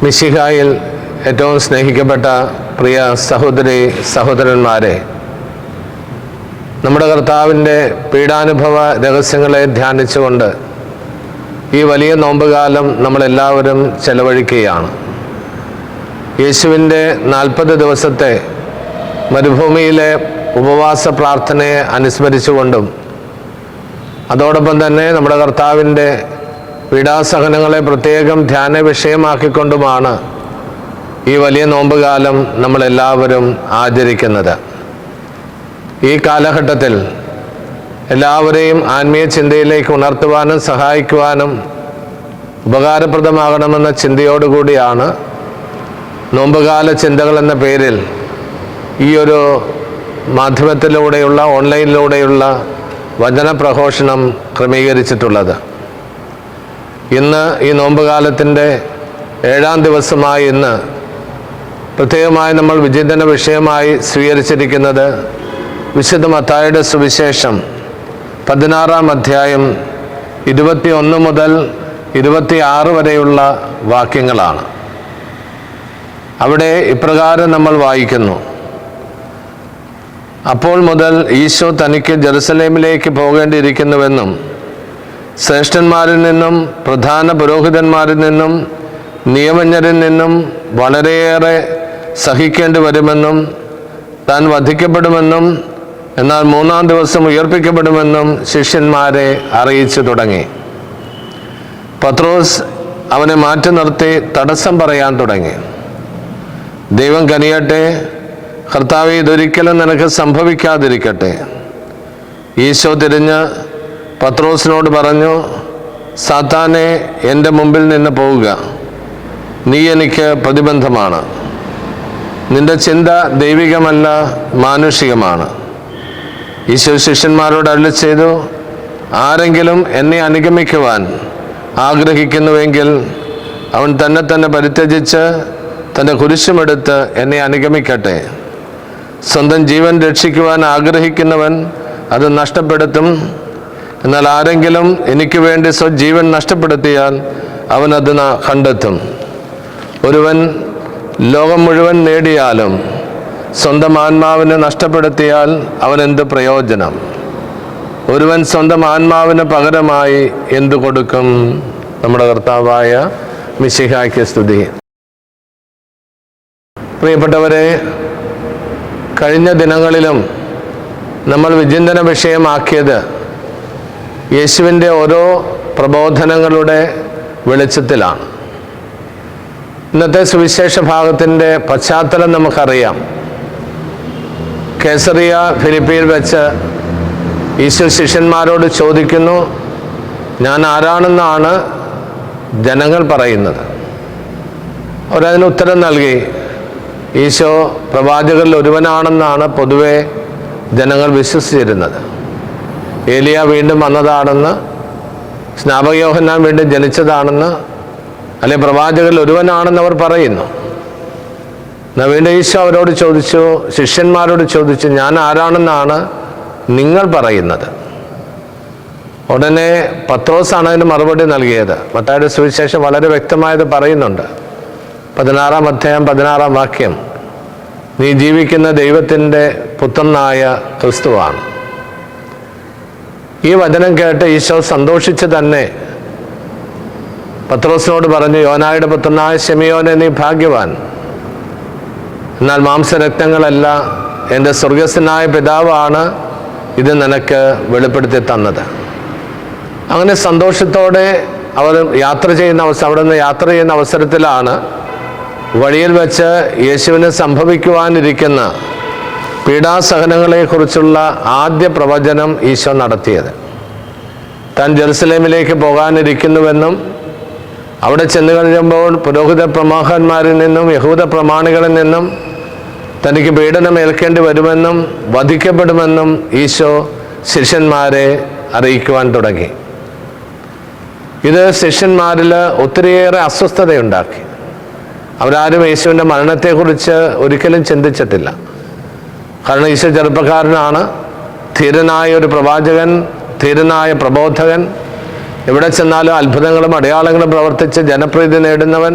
മിശിഹായിൽ ഏറ്റവും സ്നേഹിക്കപ്പെട്ട പ്രിയ സഹോദരി സഹോദരന്മാരെ, നമ്മുടെ കർത്താവിൻ്റെ പീഡാനുഭവ രഹസ്യങ്ങളെ ധ്യാനിച്ചുകൊണ്ട് ഈ വലിയ നോമ്പുകാലം നമ്മളെല്ലാവരും ചെലവഴിക്കുകയാണ്. യേശുവിൻ്റെ 40 ദിവസത്തെ മരുഭൂമിയിലെ ഉപവാസ പ്രാർത്ഥനയെ അനുസ്മരിച്ചുകൊണ്ടും അതോടൊപ്പം തന്നെ നമ്മുടെ കർത്താവിൻ്റെ പീഡാസഹനങ്ങളെ പ്രത്യേകം ധ്യാന വിഷയമാക്കിക്കൊണ്ടുമാണ് ഈ വലിയ നോമ്പുകാലം നമ്മളെല്ലാവരും ആചരിക്കുന്നത്. ഈ കാലഘട്ടത്തിൽ എല്ലാവരെയും ആത്മീയ ചിന്തയിലേക്ക് ഉണർത്തുവാനും സഹായിക്കുവാനും ഉപകാരപ്രദമാകണമെന്ന ചിന്തയോടുകൂടിയാണ് നോമ്പുകാല ചിന്തകൾ എന്ന പേരിൽ ഈ ഒരു മാധ്യമത്തിലൂടെയുള്ള ഓൺലൈനിലൂടെയുള്ള വചന പ്രഘോഷണം ക്രമീകരിച്ചിട്ടുള്ളത്. ഇന്ന് ഈ നോമ്പുകാലത്തിൻ്റെ 7-ാം ദിവസമായ ഇന്ന് പ്രത്യേകമായി നമ്മൾ വിചിന്തന വിഷയമായി സ്വീകരിച്ചിരിക്കുന്നത് വിശുദ്ധ മത്തായിയുടെ സുവിശേഷം 16-ാം അധ്യായം 21 മുതൽ 26 വരെയുള്ള വാക്യങ്ങളാണ്. അവിടെ ഇപ്രകാരം നമ്മൾ വായിക്കുന്നു: അപ്പോൾ മുതൽ ഈശോ തനിക്ക് ജെറുസലേമിലേക്ക് പോകേണ്ടിയിരിക്കുന്നുവെന്നും ശ്രേഷ്ഠന്മാരിൽ നിന്നും പ്രധാന പുരോഹിതന്മാരിൽ നിന്നും നിയമജ്ഞരിൽ നിന്നും വളരെയേറെ സഹിക്കേണ്ടി വരുമെന്നും താൻ വധിക്കപ്പെടുമെന്നും എന്നാൽ 3-ാം ദിവസം ഉയർപ്പിക്കപ്പെടുമെന്നും ശിഷ്യന്മാരെ അറിയിച്ചു തുടങ്ങി. പത്രോസ് അവനെ മാറ്റി നിർത്തി തടസ്സം പറയാൻ തുടങ്ങി. ദൈവം കനിയട്ടെ, കർത്താവേ, ഇതൊരിക്കലും നിനക്ക് സംഭവിക്കാതിരിക്കട്ടെ. ഈശോ തിരിഞ്ഞ് പത്രോസിനോട് പറഞ്ഞു: സാത്താനെ, എൻ്റെ മുമ്പിൽ നിന്ന് പോവുക, നീ എനിക്ക് പ്രതിബന്ധമാണ്. നിന്റെ ചിന്ത ദൈവികമല്ല, മാനുഷികമാണ്. ഈശോ ശിഷ്യന്മാരോട് അരുളി ചെയ്തു: ആരെങ്കിലും എന്നെ അനുഗമിക്കുവാൻ ആഗ്രഹിക്കുന്നുവെങ്കിൽ അവൻ തന്നെ പരിത്യജിച്ച് തൻ്റെ കുരിശുമെടുത്ത് എന്നെ അനുഗമിക്കട്ടെ. സ്വന്തം ജീവൻ രക്ഷിക്കുവാൻ ആഗ്രഹിക്കുന്നവൻ അത് നഷ്ടപ്പെടുത്തും. എന്നാൽ ആരെങ്കിലും എനിക്ക് വേണ്ടി സ്വജീവൻ നഷ്ടപ്പെടുത്തിയാൽ അവനത് കണ്ടെത്തും. ഒരുവൻ ലോകം മുഴുവൻ നേടിയാലും സ്വന്തം ആത്മാവിനെ നഷ്ടപ്പെടുത്തിയാൽ അവനെന്ത് പ്രയോജനം? ഒരുവൻ സ്വന്തം ആത്മാവിന് പകരമായി എന്തു കൊടുക്കും? നമ്മുടെ കർത്താവായ മിശിഹായ്ക്ക് സ്തുതി. പ്രിയപ്പെട്ടവരെ, കഴിഞ്ഞ ദിനങ്ങളിലും നമ്മൾ വിചിന്തന വിഷയമാക്കിയത് യേശുവിൻ്റെ ഓരോ പ്രബോധനങ്ങളുടെ വെളിച്ചത്തിലാണ്. ഇന്നത്തെ സുവിശേഷ ഭാഗത്തിൻ്റെ പശ്ചാത്തലം നമുക്കറിയാം. കേസറിയ ഫിലിപ്പിയിൽ വെച്ച് ഈശോ ശിഷ്യന്മാരോട് ചോദിക്കുന്നു: ഞാൻ ആരാണെന്നാണ് ജനങ്ങൾ പറയുന്നത്? അവരതിന് ഉത്തരം നൽകി. ഈശോ പ്രവാചകരിൽ ഒരുവനാണെന്നാണ് പൊതുവെ ജനങ്ങൾ വിശ്വസിച്ചിരുന്നത്. ഏലിയ വീണ്ടും വന്നതാണെന്ന്, സ്നാപക യോഹന്നാൻ വീണ്ടും ജനിച്ചതാണെന്ന്, അല്ലെ പ്രവാചകരിൽ ഒരുവനാണെന്ന് അവർ പറയുന്നു. എന്നാൽ വീണ്ടും ഈശോ അവരോട് ചോദിച്ചു, ശിഷ്യന്മാരോട് ചോദിച്ചു: ഞാൻ ആരാണെന്നാണ് നിങ്ങൾ പറയുന്നത്? ഉടനെ പത്രോസാണ് അതിന് മറുപടി നൽകിയത്. മത്തായിയുടെ സുവിശേഷം വളരെ വ്യക്തമായത് പറയുന്നുണ്ട്. 16-ാം അധ്യായം 16-ാം വാക്യം: നീ ജീവിക്കുന്ന ദൈവത്തിൻ്റെ പുത്രനായ ക്രിസ്തുവാണ്. ഈ വചനം കേട്ട് ഈശോ സന്തോഷിച്ച് തന്നെ പത്രോസിനോട് പറഞ്ഞു: യോനായുടെ പുത്രനായ ശിമയോനെ, നീ ഭാഗ്യവാൻ. എന്നാൽ മാംസരക്തങ്ങളല്ല, എൻ്റെ സ്വർഗസ്ഥനായ പിതാവാണ് ഇത് നിനക്ക് വെളിപ്പെടുത്തി തന്നത്. അങ്ങനെ സന്തോഷത്തോടെ അവർ അവിടെ നിന്ന് യാത്ര ചെയ്യുന്ന അവസരത്തിലാണ് വഴിയിൽ വെച്ച് യേശുവിന് സംഭവിക്കുവാനിരിക്കുന്ന പീഡാസഹനങ്ങളെക്കുറിച്ചുള്ള ആദ്യ പ്രവചനം ഈശോ നടത്തിയത്. താൻ ജെറുസലേമിലേക്ക് പോകാനിരിക്കുന്നുവെന്നും അവിടെ ചെന്ന് കഴിയുമ്പോൾ പുരോഹിത പ്രമുഖന്മാരിൽ നിന്നും യഹൂദ പ്രമാണികളിൽ നിന്നും തനിക്ക് പീഡനം ഏൽക്കേണ്ടി വരുമെന്നും വധിക്കപ്പെടുമെന്നും ഈശോ ശിഷ്യന്മാരെ അറിയിക്കുവാൻ തുടങ്ങി. ഇത് ശിഷ്യന്മാരിൽ ഒത്തിരിയേറെ അസ്വസ്ഥതയുണ്ടാക്കി. അവരാരും യേശുവിൻ്റെ മരണത്തെക്കുറിച്ച് ഒരിക്കലും ചിന്തിച്ചിട്ടില്ല. കാരണം ഈശോ ചെറുപ്പക്കാരനാണ്, ധീരനായ ഒരു പ്രവാചകൻ, ധീരനായ പ്രബോധകൻ, എവിടെ ചെന്നാലും അത്ഭുതങ്ങളും അടയാളങ്ങളും പ്രവർത്തിച്ച് ജനപ്രീതി നേടുന്നവൻ.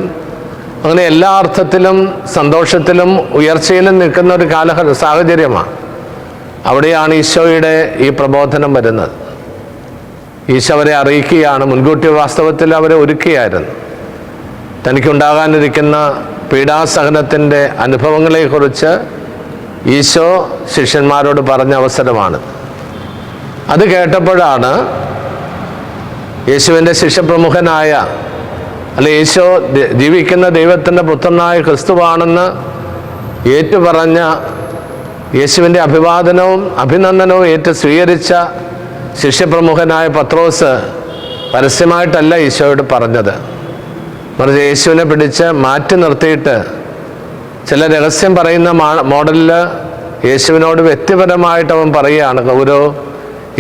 അങ്ങനെ എല്ലാ അർത്ഥത്തിലും സന്തോഷത്തിലും ഉയർച്ചയിലും നിൽക്കുന്ന ഒരു സാഹചര്യമാണ്. അവിടെയാണ് ഈശോയുടെ ഈ പ്രബോധനം വരുന്നത്. ഈശോ അവരെ അറിയിക്കുകയാണ്, മുൻകൂട്ടി വാസ്തവത്തിൽ അവരെ ഒരുക്കുകയായിരുന്നു. തനിക്കുണ്ടാകാനിരിക്കുന്ന പീഡാസഹനത്തിൻ്റെ അനുഭവങ്ങളെക്കുറിച്ച് ഈശോ ശിഷ്യന്മാരോട് പറഞ്ഞ അവസരമാണ്. അത് കേട്ടപ്പോഴാണ് യേശുവിൻ്റെ ശിഷ്യപ്രമുഖനായ, അല്ലെ ഈശോ ജീവിക്കുന്ന ദൈവത്തിൻ്റെ പുത്രനായ ക്രിസ്തുവാണെന്ന് ഏറ്റുപറഞ്ഞ, യേശുവിൻ്റെ അഭിവാദനവും അഭിനന്ദനവും ഏറ്റ് സ്വീകരിച്ച ശിഷ്യപ്രമുഖനായ പത്രോസ് പരസ്യമായിട്ടല്ല ഈശോയോട് പറഞ്ഞത്. മറിച്ച് യേശുവിനെ പിടിച്ച് മാറ്റി നിർത്തിയിട്ട് ചില രഹസ്യം പറയുന്ന മോഡലിൽ യേശുവിനോട് വ്യക്തിപരമായിട്ട് അവൻ പറയുകയാണ്, ഗൗരോ,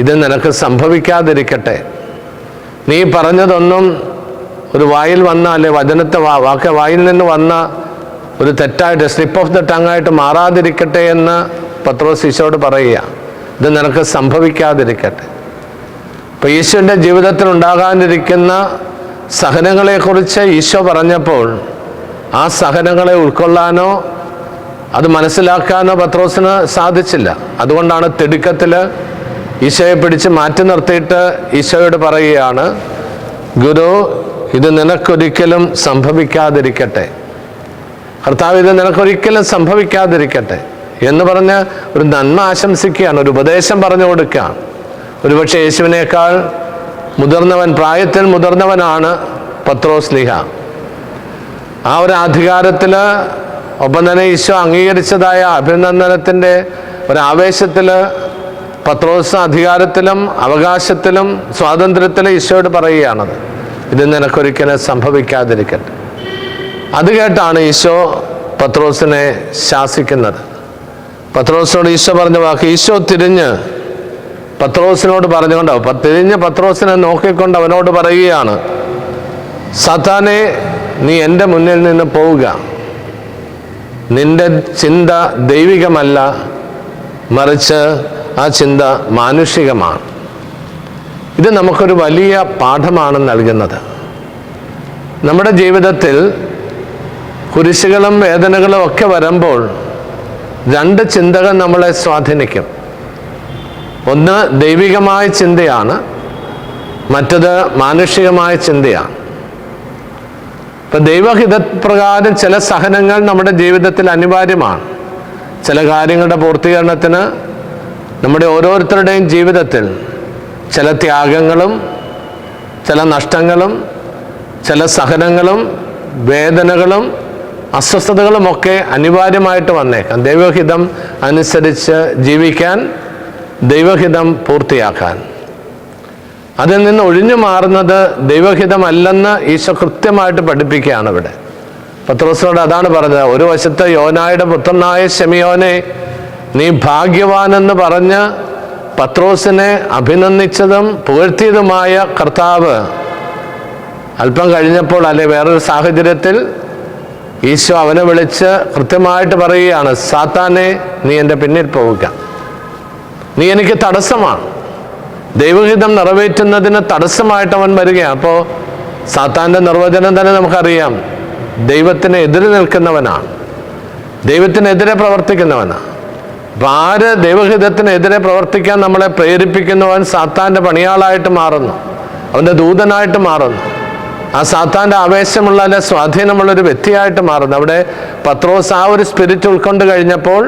ഇത് നിനക്ക് സംഭവിക്കാതിരിക്കട്ടെ. നീ പറഞ്ഞതൊന്നും ഒരു വായിൽ വന്ന, അല്ലെ വചനത്തെ വായിൽ നിന്ന് വന്ന ഒരു തെറ്റായിട്ട്, സ്ലിപ്പ് ഓഫ് ദ ടങ്ങായിട്ട് മാറാതിരിക്കട്ടെ എന്ന് പത്രോസ് ഈശോയോട് പറയുക. ഇത് നിനക്ക് സംഭവിക്കാതിരിക്കട്ടെ. അപ്പോൾ ഈശോയുടെ ജീവിതത്തിൽ ഉണ്ടാകാനിരിക്കുന്ന സഹനങ്ങളെക്കുറിച്ച് ഈശോ പറഞ്ഞപ്പോൾ ആ സഹനങ്ങളെ ഉൾക്കൊള്ളാനോ അത് മനസ്സിലാക്കാനോ പത്രോസിന് സാധിച്ചില്ല. അതുകൊണ്ടാണ് തിടുക്കത്തിൽ ഈശോയെ പിടിച്ച് മാറ്റി നിർത്തിയിട്ട് ഈശോയോട് പറയുകയാണ്, ഗുരു, ഇത് നിനക്കൊരിക്കലും സംഭവിക്കാതിരിക്കട്ടെ. കർത്താവ്, ഇത് നിനക്കൊരിക്കലും സംഭവിക്കാതിരിക്കട്ടെ എന്ന് പറഞ്ഞ് ഒരു നന്മ ആശംസിക്കുകയാണ്, ഒരു ഉപദേശം പറഞ്ഞു കൊടുക്കുകയാണ്. ഒരുപക്ഷെ യേശുവിനേക്കാൾ മുതിർന്നവൻ, പ്രായത്തിൽ മുതിർന്നവനാണ് പത്രോസ് ലീഹ. ആ ഒരു അധികാരത്തിൽ, ഒപ്പം തന്നെ ഈശോ അംഗീകരിച്ചതായ അഭിനന്ദനത്തിൻ്റെ ഒരാവേശത്തിൽ പത്രോസ് അധികാരത്തിലും അവകാശത്തിലും സ്വാതന്ത്ര്യത്തിലും ഈശോയോട് പറയുകയാണത്, ഇത് നിനക്കൊരിക്കലും സംഭവിക്കാതിരിക്കട്ടെ. അത് കേട്ടാണ് ഈശോ പത്രോസിനെ ശാസിക്കുന്നത്. പത്രോസിനോട് ഈശോ പറഞ്ഞ വാക്ക്, ഈശോ തിരിഞ്ഞ് പത്രോസിനോട് പറഞ്ഞുകൊണ്ടാവും, തിരിഞ്ഞ് പത്രോസിനെ നോക്കിക്കൊണ്ട് അവനോട് പറയുകയാണ്, സാത്താനെ, നീ എൻ്റെ മുന്നിൽ നിന്ന് പോവുക. നിന്റെ ചിന്ത ദൈവികമല്ല, മറിച്ച് ആ ചിന്ത മാനുഷികമാണ്. ഇത് നമുക്കൊരു വലിയ പാഠമാണ് നൽകുന്നത്. നമ്മുടെ ജീവിതത്തിൽ കുരിശുകളും വേദനകളും ഒക്കെ വരുമ്പോൾ രണ്ട് ചിന്തകൾ നമ്മളെ സ്വാധീനിക്കും. ഒന്ന് ദൈവികമായ ചിന്തയാണ്, മറ്റത് മാനുഷികമായ ചിന്തയാണ്. ഇപ്പം ദൈവഹിതപ്രകാരം ചില സഹനങ്ങൾ നമ്മുടെ ജീവിതത്തിൽ അനിവാര്യമാണ്. ചില കാര്യങ്ങളുടെ പൂർത്തീകരണത്തിന് നമ്മുടെ ഓരോരുത്തരുടെയും ജീവിതത്തിൽ ചില ത്യാഗങ്ങളും ചില നഷ്ടങ്ങളും ചില സഹനങ്ങളും വേദനകളും അസ്വസ്ഥതകളുമൊക്കെ അനിവാര്യമായിട്ട് വന്നേക്കാം. ദൈവഹിതം അനുസരിച്ച് ജീവിക്കാൻ, ദൈവഹിതം പൂർത്തിയാക്കാൻ. അതിൽ നിന്ന് ഒഴിഞ്ഞു മാറുന്നത് ദൈവഹിതമല്ലെന്ന് ഈശോ കൃത്യമായിട്ട് പഠിപ്പിക്കുകയാണ് ഇവിടെ. പത്രോസിനോട് അതാണ് പറഞ്ഞത്. ഒരു വശത്ത് യോനായുടെ പുത്രനായ ശിമയോനെ, നീ ഭാഗ്യവാനെന്ന് പറഞ്ഞ് പത്രോസിനെ അഭിനന്ദിച്ചതും പുകഴ്ത്തിയതുമായ കർത്താവ് അല്പം കഴിഞ്ഞപ്പോൾ, അല്ലെ വേറൊരു സാഹചര്യത്തിൽ ഈശോ അവനെ വിളിച്ച് കൃത്യമായിട്ട് പറയുകയാണ്, സാത്താനെ, നീ എൻ്റെ പിന്നിൽ പോവുക. നീ എനിക്ക് തടസ്സമാണ്. ദൈവഹിതം നിറവേറ്റുന്നതിന് തടസ്സമായിട്ട് അവൻ വരികയാണ്. അപ്പോൾ സാത്താൻ്റെ നിർവചനം തന്നെ നമുക്കറിയാം, ദൈവത്തിന് എതിരെ നിൽക്കുന്നവനാണ്, ദൈവത്തിനെതിരെ പ്രവർത്തിക്കുന്നവനാണ്. അപ്പം ആര് ദൈവഹിതത്തിനെതിരെ പ്രവർത്തിക്കാൻ നമ്മളെ പ്രേരിപ്പിക്കുന്നവൻ സാത്താൻ്റെ പണിയാളായിട്ട് മാറുന്നു, അവൻ്റെ ദൂതനായിട്ട് മാറുന്നു. ആ സാത്താൻ്റെ ആവേശമുള്ള, അല്ലെ സ്വാധീനമുള്ളൊരു വ്യക്തിയായിട്ട് മാറുന്നു. അവിടെ പത്രോസ് ആ ഒരു സ്പിരിറ്റ് ഉൾക്കൊണ്ട് കഴിഞ്ഞപ്പോൾ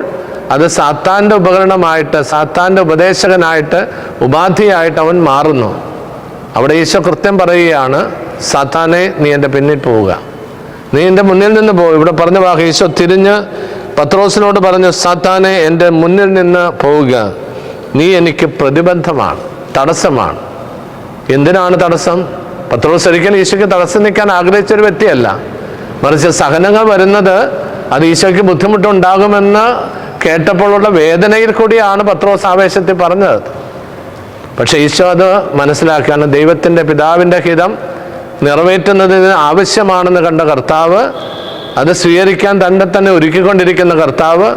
അത് സാത്താൻ്റെ ഉപകരണമായിട്ട്, സാത്താൻ്റെ ഉപദേശകനായിട്ട്, ഉപാധിയായിട്ട് അവൻ മാറുന്നു. അവിടെ ഈശോ കൃത്യം പറയുകയാണ്, സാത്താനെ, നീ എൻ്റെ പിന്നിൽ പോവുക, നീ എൻ്റെ മുന്നിൽ നിന്ന് പോകുക. ഇവിടെ പറഞ്ഞ വാക്ക് ഈശോ തിരിഞ്ഞ് പത്രോസിനോട് പറഞ്ഞു, സാത്താനെ, എൻ്റെ മുന്നിൽ നിന്ന് പോവുക, നീ എനിക്ക് പ്രതിബന്ധമാണ്, തടസ്സമാണ്. എന്തിനാണ് തടസ്സം? പത്രോസ് ഒരിക്കലും ഈശോയ്ക്ക് തടസ്സം നിൽക്കാൻ ആഗ്രഹിച്ചൊരു വ്യക്തിയല്ല, മറിച്ച് സഹനങ്ങൾ വരുന്നത് അത് ഈശോയ്ക്ക് ബുദ്ധിമുട്ടുണ്ടാകുമെന്ന് കേട്ടപ്പോഴുള്ള വേദനയിൽ കൂടിയാണ് പത്രോസ് ആവേശത്തിൽ പറഞ്ഞത്. പക്ഷെ ഈശോ അത് മനസ്സിലാക്കുകയാണ്. ദൈവത്തിൻ്റെ പിതാവിൻ്റെ ഹിതം നിറവേറ്റുന്നതിന് ആവശ്യമാണെന്ന് കണ്ട കർത്താവ്, അത് സ്വീകരിക്കാൻ തന്നെ ഒരുക്കിക്കൊണ്ടിരിക്കുന്ന കർത്താവ്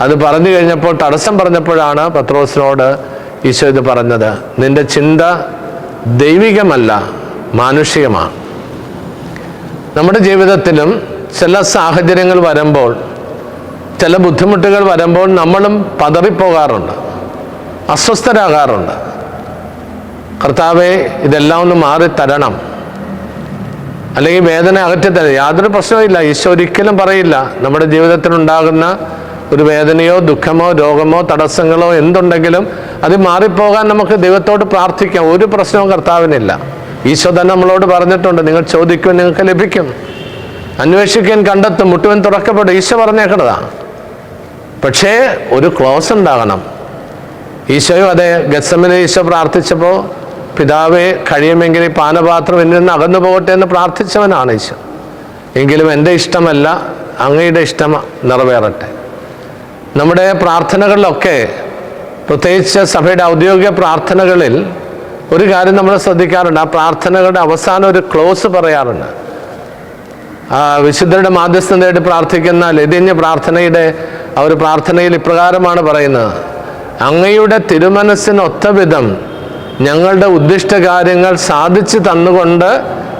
അത് പറഞ്ഞു കഴിഞ്ഞപ്പോൾ, തടസ്സം പറഞ്ഞപ്പോഴാണ് പത്രോസിനോട് ഈശോ ഇത് പറഞ്ഞത്, നിന്റെ ചിന്ത ദൈവികമല്ല, മാനുഷികമാണ്. നമ്മുടെ ജീവിതത്തിലും ചില സാഹചര്യങ്ങൾ വരുമ്പോൾ, ചില ബുദ്ധിമുട്ടുകൾ വരുമ്പോൾ നമ്മളും പതറിപ്പോകാറുണ്ട്, അസ്വസ്ഥരാകാറുണ്ട്. കർത്താവേ, ഇതെല്ലാം ഒന്ന് മാറിത്തരണം, അല്ലെങ്കിൽ വേദന അകറ്റിത്തരണം. യാതൊരു പ്രശ്നവുമില്ല. ഈശോ ഒരിക്കലും പറയില്ല നമ്മുടെ ജീവിതത്തിലുണ്ടാകുന്ന ഒരു വേദനയോ ദുഃഖമോ രോഗമോ തടസ്സങ്ങളോ എന്തുണ്ടെങ്കിലും അത് മാറിപ്പോകാൻ നമുക്ക് ദൈവത്തോട് പ്രാർത്ഥിക്കാം. ഒരു പ്രശ്നവും കർത്താവിനില്ല. ഈശോ തന്നെ നമ്മളോട് പറഞ്ഞിട്ടുണ്ട്, നിങ്ങൾ ചോദിക്കും നിങ്ങൾക്ക് ലഭിക്കും, അന്വേഷിക്കാൻ കണ്ടെത്തും, മുട്ടുവൻ തുറക്കപ്പെടും. ഈശോ പറഞ്ഞേക്കണതാണ്. പക്ഷേ ഒരു ക്ലോസ് ഉണ്ടാകണം. ഈശോയും അതെ, ഗത്സമനിൽ ഈശോ പ്രാർത്ഥിച്ചപ്പോൾ പിതാവേ, കഴിയുമെങ്കിൽ ഈ പാനപാത്രം എന്നിൽ നിന്ന് അകന്നു പോകട്ടെ എന്ന് പ്രാർത്ഥിച്ചവനാണ് ഈശോ. എങ്കിലും എൻ്റെ ഇഷ്ടമല്ല, അങ്ങയുടെ ഇഷ്ടം നിറവേറട്ടെ. നമ്മുടെ പ്രാർത്ഥനകളിലൊക്കെ, പ്രത്യേകിച്ച് സഭയുടെ ഔദ്യോഗിക പ്രാർത്ഥനകളിൽ ഒരു കാര്യം നമ്മൾ ശ്രദ്ധിക്കാറുണ്ട്. ആ പ്രാർത്ഥനകളുടെ അവസാനം ഒരു ക്ലോസ് പറയാറുണ്ട്. വിശുദ്ധരുടെ മാധ്യസ്ഥം തേടി പ്രാർത്ഥിക്കുന്ന ലതിന്യ പ്രാർത്ഥനയുടെ ആ ഒരു പ്രാർത്ഥനയിൽ ഇപ്രകാരമാണ് പറയുന്നത്: അങ്ങയുടെ തിരുമനസ്സിനൊത്ത വിധം ഞങ്ങളുടെ ഉദ്ദിഷ്ട കാര്യങ്ങൾ സാധിച്ചു തന്നുകൊണ്ട്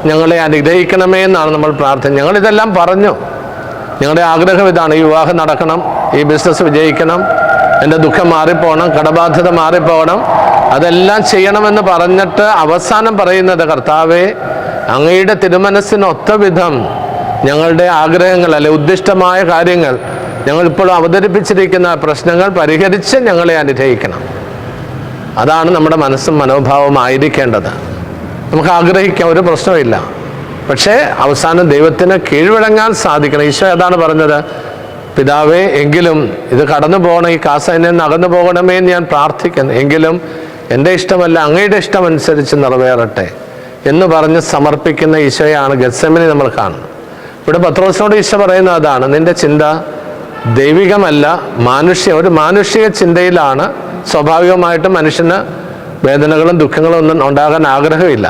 ഞങ്ങളെ അനുഗ്രഹിക്കണമേ എന്നാണ് നമ്മൾ പ്രാർത്ഥിക്കുന്നത്. ഞങ്ങളിതെല്ലാം പറഞ്ഞു, ഞങ്ങളുടെ ആഗ്രഹം ഇതാണ്, ഈ വിവാഹം നടക്കണം, ഈ ബിസിനസ് വിജയിക്കണം, എൻ്റെ ദുഃഖം മാറിപ്പോകണം, കടബാധ്യത മാറിപ്പോകണം, അതെല്ലാം ചെയ്യണമെന്ന് പറഞ്ഞിട്ട് അവസാനം പറയുന്നത്, കർത്താവേ, അങ്ങയുടെ തിരുമനസ്സിനൊത്ത വിധം ഞങ്ങളുടെ ആഗ്രഹങ്ങൾ അല്ലെ ഉദ്ദിഷ്ടമായ കാര്യങ്ങൾ, ഞങ്ങളിപ്പോൾ അവതരിപ്പിച്ചിരിക്കുന്ന പ്രശ്നങ്ങൾ പരിഹരിച്ച് ഞങ്ങളെ അനുഗ്രഹിക്കണം. അതാണ് നമ്മുടെ മനസ്സും മനോഭാവവും ആയിരിക്കേണ്ടത്. നമുക്ക് ആഗ്രഹിക്കാം, ഒരു പ്രശ്നമില്ല. പക്ഷേ അവസാനം ദൈവത്തിന് കീഴ്വഴങ്ങാൻ സാധിക്കണം. ഈശോ അതാണ് പറഞ്ഞത്, പിതാവേ, എങ്കിലും ഇത് കടന്നു പോകണം, ഈ കാസയിൽ നിന്ന് അകന്നു പോകണമേ എന്ന് ഞാൻ പ്രാർത്ഥിക്കുന്നു, എങ്കിലും എൻ്റെ ഇഷ്ടമല്ല അങ്ങയുടെ ഇഷ്ടമനുസരിച്ച് നിറവേറട്ടെ എന്ന് പറഞ്ഞ് സമർപ്പിക്കുന്ന ഈശോയാണ് ഗത്സമനി നമ്മൾ കാണുന്നത്. ഇവിടെ പത്രോസിനോട് ഈശോ പറയുന്നത് അതാണ്, നിന്റെ ചിന്ത ദൈവികമല്ല, ഒരു മാനുഷിക ചിന്തയിലാണ്. സ്വാഭാവികമായിട്ടും മനുഷ്യന് വേദനകളും ദുഃഖങ്ങളും ഒന്നും ഉണ്ടാകാൻ ആഗ്രഹമില്ല.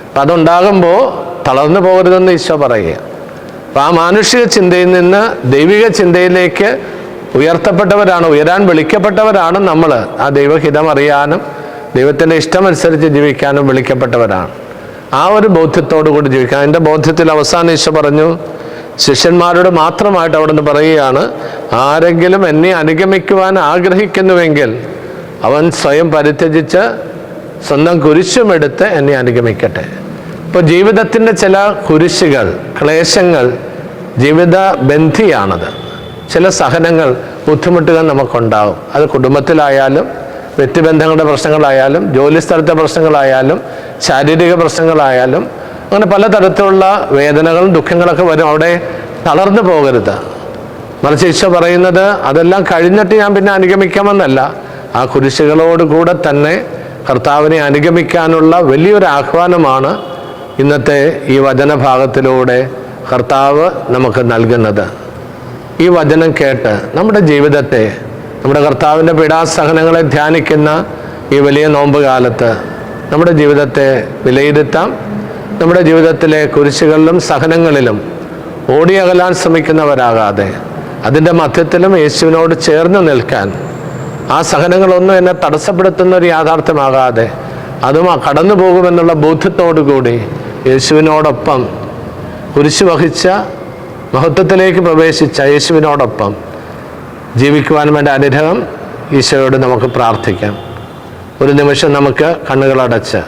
അപ്പം അതുണ്ടാകുമ്പോൾ തളർന്നു പോകരുതെന്ന് ഈശോ പറയുക. അപ്പം ആ മാനുഷിക ചിന്തയിൽ നിന്ന് ദൈവിക ചിന്തയിലേക്ക് ഉയരാൻ വിളിക്കപ്പെട്ടവരാണ് നമ്മൾ. ആ ദൈവഹിതം അറിയാനും ദൈവത്തിൻ്റെ ഇഷ്ടമനുസരിച്ച് ജീവിക്കാനും വിളിക്കപ്പെട്ടവരാണ്. ആ ഒരു ബോധ്യത്തോടു കൂടി ജീവിക്കാം. അതിൻ്റെ ബോധ്യത്തിൽ അവസാനം ഈശോ പറഞ്ഞു, ശിഷ്യന്മാരോട് മാത്രമായിട്ട് അവിടെ നിന്ന് പറയുകയാണ്, ആരെങ്കിലും എന്നെ അനുഗമിക്കുവാൻ ആഗ്രഹിക്കുന്നുവെങ്കിൽ അവൻ സ്വയം പരിത്യജിച്ച് സ്വന്തം കുരിശുമെടുത്ത് എന്നെ അനുഗമിക്കട്ടെ. ഇപ്പോൾ ജീവിതത്തിൻ്റെ ചില കുരിശുകൾ, ക്ലേശങ്ങൾ ജീവിത ബന്ധിയാണത്. ചില സഹനങ്ങൾ, ബുദ്ധിമുട്ടുകൾ നമുക്കുണ്ടാവും. അത് കുടുംബത്തിലായാലും വ്യക്തിബന്ധങ്ങളുടെ പ്രശ്നങ്ങളായാലും ജോലിസ്ഥലത്തെ പ്രശ്നങ്ങളായാലും ശാരീരിക പ്രശ്നങ്ങളായാലും അങ്ങനെ പലതരത്തിലുള്ള വേദനകളും ദുഃഖങ്ങളൊക്കെ വരും. അവിടെ തളർന്നു പോകരുത്. മറിച്ച് ഈശോ പറയുന്നത് അതെല്ലാം കഴിഞ്ഞിട്ട് ഞാൻ പിന്നെ അനുഗമിക്കാമെന്നല്ല, ആ കുരിശുകളോടുകൂടെ തന്നെ കർത്താവിനെ അനുഗമിക്കാനുള്ള വലിയൊരു ആഹ്വാനമാണ് ഇന്നത്തെ ഈ വചനഭാഗത്തിലൂടെ കർത്താവ് നമുക്ക് നൽകുന്നത്. ഈ വചനം കേട്ട് നമ്മുടെ ജീവിതത്തെ, നമ്മുടെ കർത്താവിൻ്റെ പീഡാസഹനങ്ങളെ ധ്യാനിക്കുന്ന ഈ വലിയ നോമ്പ് കാലത്ത് നമ്മുടെ ജീവിതത്തെ വിലയിരുത്താം. നമ്മുടെ ജീവിതത്തിലെ കുരിശുകളിലും സഹനങ്ങളിലും ഓടിയകലാൻ ശ്രമിക്കുന്നവരാകാതെ അതിൻ്റെ മധ്യത്തിലും യേശുവിനോട് ചേർന്ന് നിൽക്കാൻ, ആ സഹനങ്ങളൊന്നും എന്നെ തടസ്സപ്പെടുത്തുന്ന ഒരു യാഥാർത്ഥ്യമാകാതെ അതും കടന്നു പോകുമെന്നുള്ള ബോധ്യത്തോടു കൂടി യേശുവിനോടൊപ്പം കുരിശ് വഹിച്ച മഹത്വത്തിലേക്ക് പ്രവേശിച്ച യേശുവിനോടൊപ്പം ജീവിക്കുവാൻ വേണ്ട അനുഗ്രഹം ഈശോയോട് നമുക്ക് പ്രാർത്ഥിക്കാം. ഒരു നിമിഷം നമുക്ക് കണ്ണുകളടച്ച്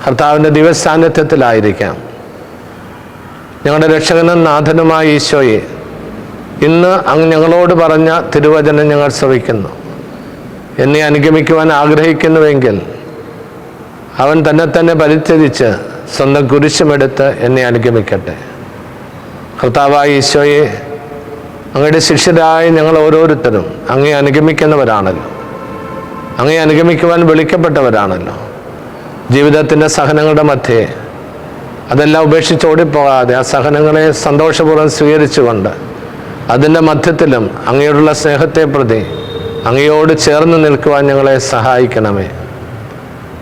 കർത്താവിൻ്റെ ദിവസാന്നിധ്യത്തിലായിരിക്കാം. ഞങ്ങളുടെ രക്ഷകനും നാഥനുമായ ഈശോയെ, ഇന്ന് അങ്ങ് ഞങ്ങളോട് പറഞ്ഞ തിരുവചനം ഞങ്ങൾ ശ്രവിക്കുന്നു. എന്നെ അനുഗമിക്കുവാൻ ആഗ്രഹിക്കുന്നുവെങ്കിൽ അവൻ തന്നെ പരിത്യജിച്ച് സ്വന്തം കുരിശുമെടുത്ത് എന്നെ അനുഗമിക്കട്ടെ. കർത്താവായ ഈശോയെ, അങ്ങയുടെ ശിഷ്യരായ ഞങ്ങൾ ഓരോരുത്തരും അങ്ങേ അനുഗമിക്കുന്നവരാണല്ലോ, അങ്ങേ അനുഗമിക്കുവാൻ വിളിക്കപ്പെട്ടവരാണല്ലോ. ജീവിതത്തിൻ്റെ സഹനങ്ങളുടെ മധ്യേ അതെല്ലാം ഉപേക്ഷിച്ച് ഓടിപ്പോകാതെ ആ സഹനങ്ങളെ സന്തോഷപൂർവ്വം സ്വീകരിച്ചുകൊണ്ട് അതിൻ്റെ മധ്യത്തിലും അങ്ങയോടുള്ള സ്നേഹത്തെ പ്രതി അങ്ങയോട് ചേർന്ന് നിൽക്കുവാൻ ഞങ്ങളെ സഹായിക്കണമേ.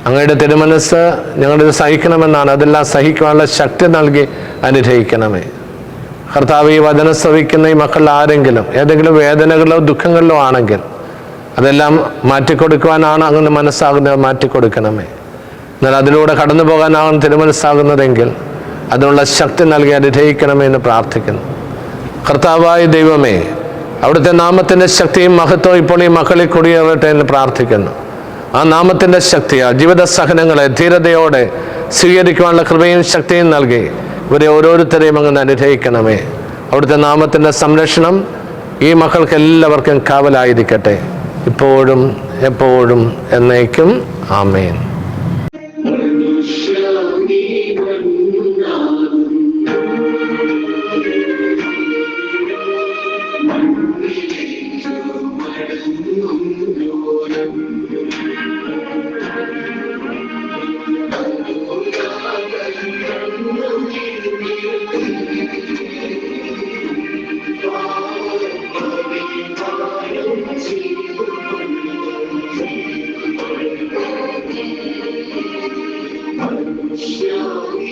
അങ്ങയുടെ തിരുമനസ് ഞങ്ങളിത് സഹിക്കണമെന്നാണ്, അതെല്ലാം സഹിക്കുവാനുള്ള ശക്തി നൽകി അനുഗ്രഹിക്കണമേ. കർത്താവ്, ഈ വചനം ശ്രവിക്കുന്ന ഈ മക്കൾ ആരെങ്കിലും ഏതെങ്കിലും വേദനകളിലോ ദുഃഖങ്ങളിലോ ആണെങ്കിൽ അതെല്ലാം മാറ്റിക്കൊടുക്കുവാനാണ് അങ്ങ് മനസ്സാകുന്നത്, മാറ്റിക്കൊടുക്കണമേ. എന്നാൽ അതിലൂടെ കടന്നു പോകാനാണ് തിരുമനസ്സാകുന്നതെങ്കിൽ അതിനുള്ള ശക്തി നൽകി അനുഗ്രഹിക്കണമേ എന്ന് പ്രാർത്ഥിക്കുന്നു. കർത്താവായ ദൈവമേ, അവിടുത്തെ നാമത്തിൻ്റെ ശക്തിയും മഹത്വവും ഇപ്പോൾ ഈ മക്കളിൽ കുടിയേറട്ടെ എന്ന് പ്രാർത്ഥിക്കുന്നു. ആ നാമത്തിൻ്റെ ശക്തിയാൽ ജീവിത സഹനങ്ങളെ ധീരതയോടെ സ്വീകരിക്കുവാനുള്ള കൃപയും ശക്തിയും നൽകി ഇവരെ ഓരോരുത്തരെയും അങ്ങനെ അനുഗ്രഹിക്കണമേ. അവിടുത്തെ നാമത്തിൻ്റെ സംരക്ഷണം ഈ മക്കൾക്ക് എല്ലാവർക്കും കാവലായിരിക്കട്ടെ, ഇപ്പോഴും എപ്പോഴും എന്നേക്കും. ആമേൻ. Shall we